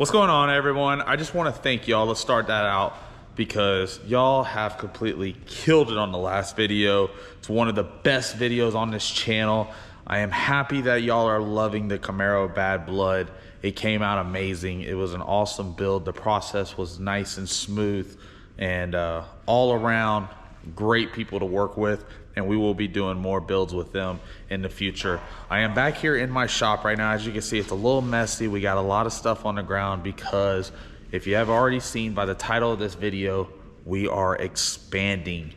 What's going on, everyone? I just want to thank y'all. Let's start that out because y'all have completely killed it on the last video. It's one of the best videos on this channel. I am happy that y'all are loving the Camaro Bad Blood. It came out amazing. It was an awesome build. The process was nice and smooth and all around great people to work with, and we will be doing more builds with them in the future. I am back here in my shop right now. As you can see, it's a little messy. We got a lot of stuff on the ground because if you have already seen by the title of this video, we are expanding.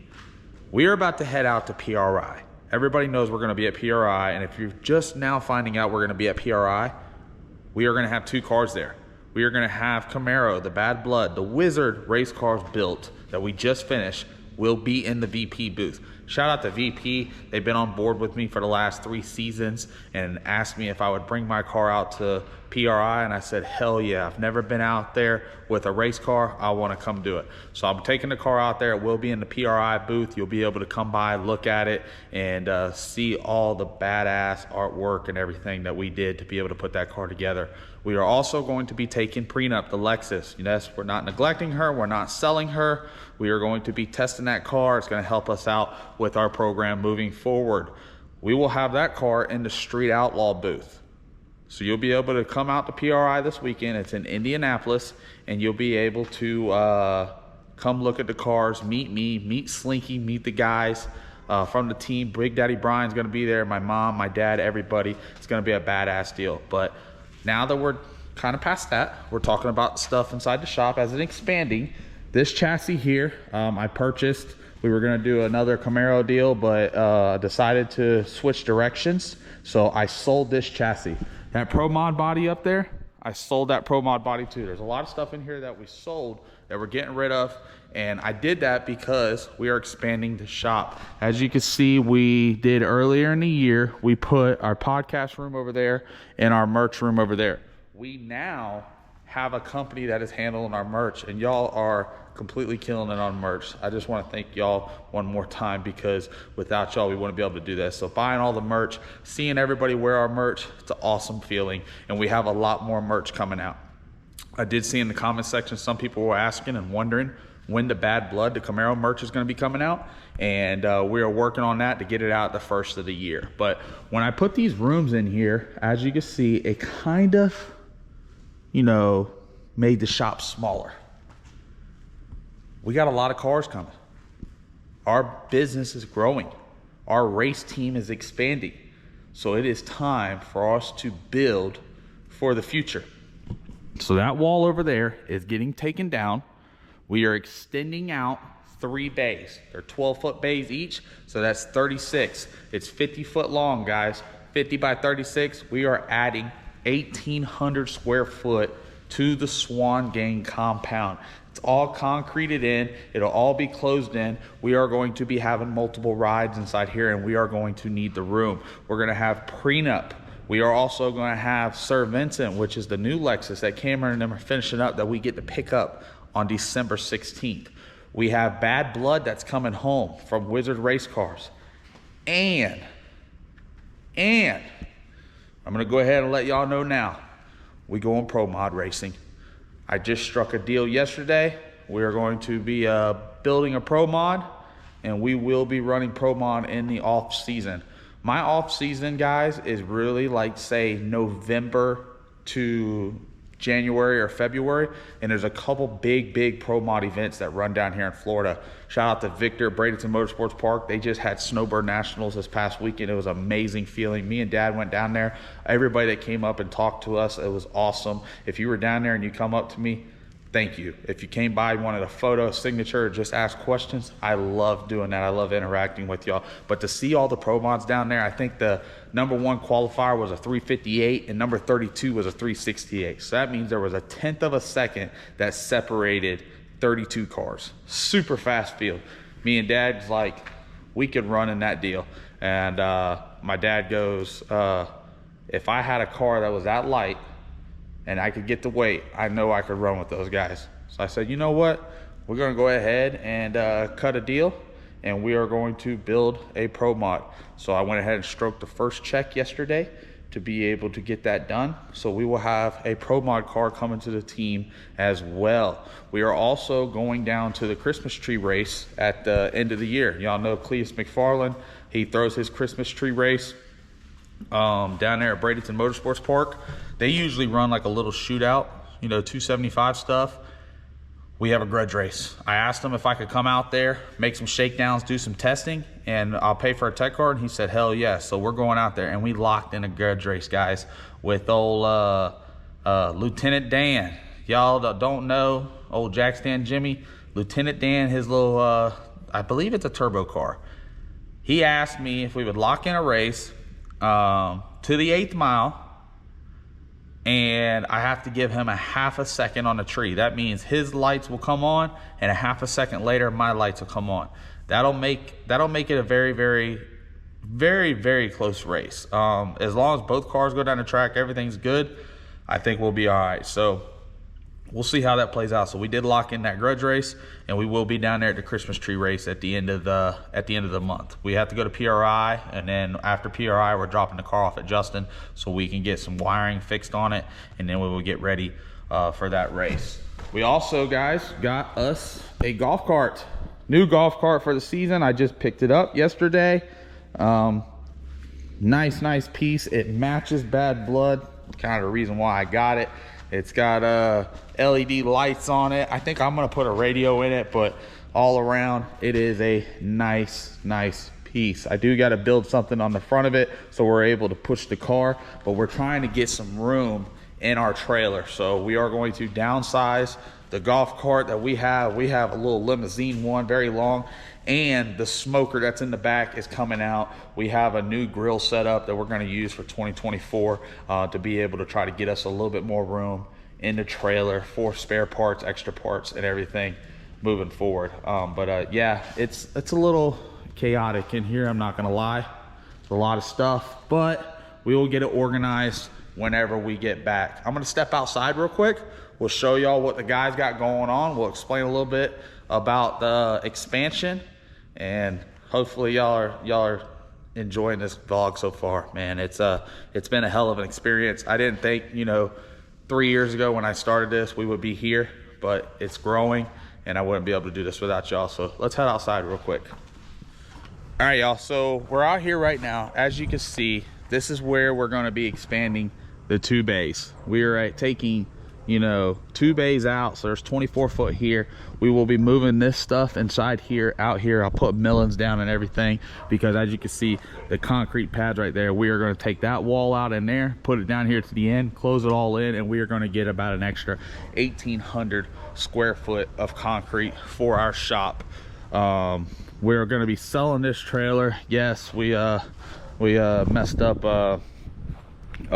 We are about to head out to PRI. Everybody knows we're gonna be at PRI, and if you're just now finding out we're gonna be at PRI, we are gonna have two cars there. We are gonna have Camaro, the Bad Blood, the Wizard race cars built that we just finished will be in the VP booth. Shout out to VP. They've been on board with me for the last 3 seasons and asked me if I would bring my car out to PRI, and I said, hell yeah. I've never been out there with a race car. I want to come do it. So I'm taking the car out there. It will be in the PRI booth. You'll be able to come by, look at it, and see all the badass artwork and everything that we did to be able to put that car together. We are also going to be taking Prenup, the Lexus. Yes, we're not neglecting her. We're not selling her. We are going to be testing that car. It's going to help us out with our program moving forward. We will have that car in the Street Outlaw booth. So you'll be able to come out to PRI this weekend. It's in Indianapolis, and you'll be able to come look at the cars, meet me, meet Slinky, meet the guys from the team. Big Daddy Brian's gonna be there, my mom, my dad, everybody. It's gonna be a badass deal. But now that we're kind of past that, we're talking about stuff inside the shop as it's expanding. This chassis here, I purchased. We were gonna do another Camaro deal, but decided to switch directions. So I sold this chassis. That Pro Mod body up there, I sold that Pro Mod body too. There's a lot of stuff in here that we sold that we're getting rid of. And I did that because we are expanding the shop. As you can see, we did earlier in the year, we put our podcast room over there and our merch room over there. We now have a company that is handling our merch, and y'all are completely killing it on merch. I just want to thank y'all one more time because without y'all we wouldn't be able to do that. So buying all the merch, seeing everybody wear our merch, it's an awesome feeling, and we have a lot more merch coming out. I did see in the comment section some people were asking and wondering when the Bad Blood, the Camaro merch, is going to be coming out, and we are working on that to get it out the first of the year. But when I put these rooms in here, as you can see, it kind of, you know, made the shop smaller. We got a lot of cars coming. Our business is growing. Our race team is expanding. So it is time for us to build for the future. So that wall over there is getting taken down. We are extending out 3 bays. They're 12-foot bays each, so that's 36. It's 50 foot long, guys. 50 by 36. We are adding 1,800 square foot to the Swan Gang compound. It's all concreted in. It'll all be closed in. We are going to be having multiple rides inside here, and we are going to need the room. We're going to have Prenup. We are also going to have Sir Vincent, which is the new Lexus that Cameron and them are finishing up that we get to pick up on December 16th. We have Bad Blood that's coming home from Wizard Race Cars. And I'm going to go ahead and let y'all know now, we go on Pro Mod racing. I just struck a deal yesterday. We are going to be building a Pro Mod, and we will be running Pro Mod in the off season. My off season, guys, is really like, say, November to January or February, and there's a couple big Pro Mod events that run down here in Florida. Shout out to Victor, Bradenton Motorsports Park. They just had Snowbird Nationals this past weekend. It was an amazing feeling. Me and Dad went down there. Everybody that came up and talked to us, it was awesome. If you were down there and you come up to me, thank you. If you came by, wanted a photo, signature, or just ask questions, I love doing that. I love interacting with y'all. But to see all the Pro Mods down there, I think the #1 qualifier was a 358 and number 32 was a 368. So that means there was a 1/10 of a second that separated 32 cars. Super fast field. Me and Dad's like, we could run in that deal. And my dad goes, if I had a car that was that light and I could get the weight, I know I could run with those guys. So I said, you know what? We're gonna go ahead and cut a deal, and we are going to build a Pro Mod. So I went ahead and stroked the first check yesterday, to be able to get that done. So we will have a Pro Mod car coming to the team as well. We are also going down to the Christmas tree race at the end of the year. Y'all know Cleus McFarland, he throws his Christmas tree race down there at Bradenton Motorsports Park. They usually run like a little shootout, you know, 275 stuff. We have a grudge race. I asked him if I could come out there, make some shakedowns, do some testing, and I'll pay for a tech card. And he said, hell yes. So we're going out there, and we locked in a grudge race, guys, with old Lieutenant Dan. Y'all that don't know old Jack Stand Jimmy, Lieutenant Dan, his little, I believe it's a turbo car. He asked me if we would lock in a race to the 8th mile, and I have to give him a half a second on the tree. That means his lights will come on, and a half a second later, my lights will come on. That'll make it a very, very, very, very close race. As long as both cars go down the track, everything's good, I think we'll be all right. So we'll see how that plays out. So we did lock in that grudge race, and we will be down there at the Christmas tree race at the end of the month. We have to go to PRI, and then after PRI, we're dropping the car off at Justin so we can get some wiring fixed on it, and then we will get ready for that race. We also, guys, got us a golf cart, new golf cart for the season. I just picked it up yesterday. Nice piece. It matches Bad Blood. Kind of the reason why I got it. It's got LED lights on it. I think I'm gonna put a radio in it, but all around, it is a nice piece. I do gotta build something on the front of it so we're able to push the car, but we're trying to get some room in our trailer. So we are going to downsize the golf cart that we have. We have a little limousine one, very long, and the smoker that's in the back is coming out. We have a new grill setup that we're going to use for 2024 to be able to try to get us a little bit more room in the trailer for spare parts, extra parts, and everything moving forward. Yeah, it's a little chaotic in here, I'm not going to lie. It's a lot of stuff, but we will get it organized whenever we get back. I'm going to step outside real quick. We'll show y'all what the guys got going on. We'll explain a little bit about the expansion, and hopefully y'all are enjoying this vlog so far. Man, it's been a hell of an experience. I didn't think, you know, 3 years ago when I started this we would be here, but it's growing, and I wouldn't be able to do this without y'all. So let's head outside real quick. All right, y'all, so we're out here right now. As you can see, this is where we're going to be expanding the 2 bays. We are taking, you know, 2 bays out, so there's 24 foot here. We will be moving this stuff inside here, out here. I'll put millings down and everything, because as you can see, the concrete pads right there, we are going to take that wall out in there, put it down here to the end, close it all in, and we are going to get about an extra 1,800 square foot of concrete for our shop. We're going to be selling this trailer. Yes, we messed up a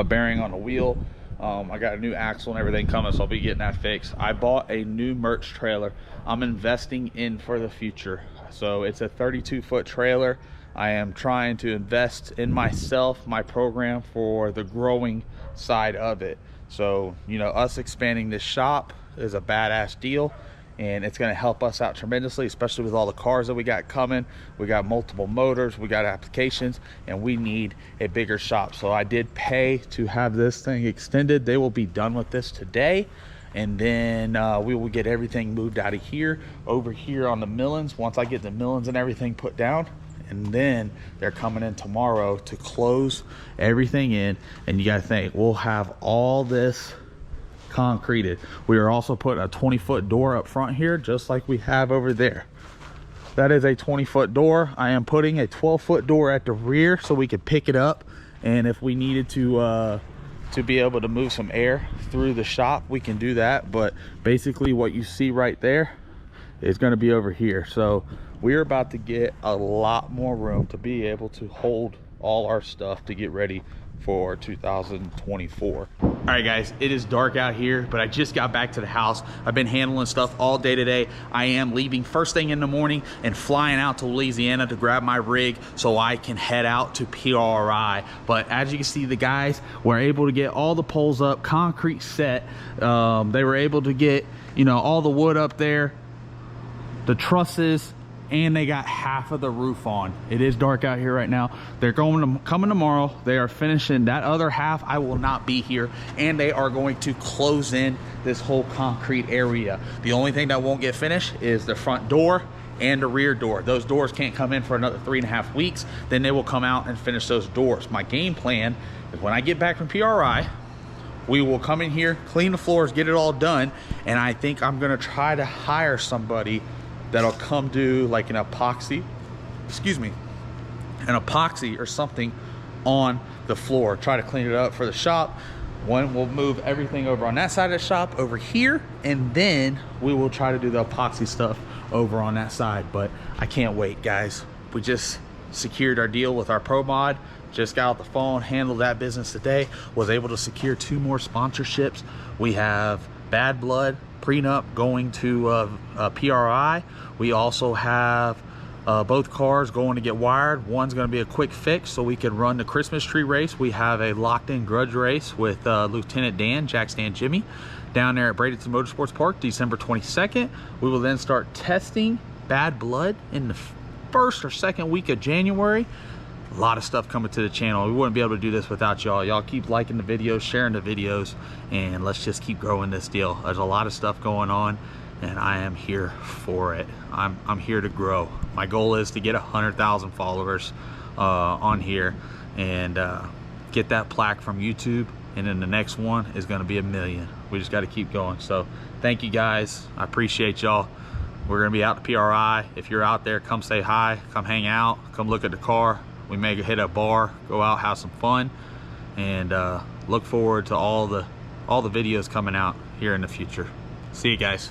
bearing on the wheel. I got a new axle and everything coming, so I'll be getting that fixed. I bought a new merch trailer. I'm investing in for the future. So it's a 32 foot trailer. I am trying to invest in myself, my program, for the growing side of it. So, you know, us expanding this shop is a badass deal, and it's going to help us out tremendously, especially with all the cars that we got coming. We got multiple motors, we got applications, and we need a bigger shop. So I did pay to have this thing extended. They will be done with this today, and then we will get everything moved out of here over here on the millings once I get the millings and everything put down. And then they're coming in tomorrow to close everything in, and you got to think, we'll have all this concreted. We are also putting a 20-foot door up front here, just like we have over there. That is a 20-foot door. I am putting a 12-foot door at the rear so we can pick it up, and if we needed to be able to move some air through the shop, we can do that. But basically what you see right there is going to be over here. So we're about to get a lot more room to be able to hold all our stuff to get ready for 2024. All right, guys, it is dark out here, but I just got back to the house. I've been handling stuff all day today. I am leaving first thing in the morning and flying out to Louisiana to grab my rig so I can head out to PRI. But as you can see, the guys were able to get all the poles up, concrete set. They were able to get, you know, all the wood up there, the trusses, and they got half of the roof on. It is dark out here right now. They're coming tomorrow. They are finishing that other half. I will not be here, and they are going to close in this whole concrete area. The only thing that won't get finished is the front door and the rear door. Those doors can't come in for another 3.5 weeks. Then they will come out and finish those doors. My game plan is when I get back from PRI, we will come in here, clean the floors, get it all done, and I think I'm gonna try to hire somebody that'll come do like an epoxy, an epoxy or something on the floor. Try to clean it up for the shop. We'll move everything over on that side of the shop over here, and then we will try to do the epoxy stuff over on that side. But I can't wait, guys. We just secured our deal with our pro mod. Just got off the phone, handled that business today. Was able to secure 2 more sponsorships. We have Bad Blood prenup going to PRI. We also have both cars going to get wired. One's going to be a quick fix so we can run the Christmas tree race. We have a locked-in Grudge race with Lieutenant Dan, Jack Stan Jimmy, down there at Bradenton Motorsports Park, December 22nd. We will then start testing Bad Blood in the first or second week of January. A lot of stuff coming to the channel. We wouldn't be able to do this without y'all. Y'all keep liking the videos, sharing the videos, and let's just keep growing this deal. There's a lot of stuff going on, and I am here for it. I'm here to grow. My goal is to get 100,000 followers on here and get that plaque from YouTube, and then the next one is going to be 1 million. We just got to keep going. So thank you guys. I appreciate y'all. We're going to be out to PRI. If you're out there, come say hi, come hang out, come look at the car. We may hit a bar, go out, have some fun, and look forward to all the videos coming out here in the future. See you guys.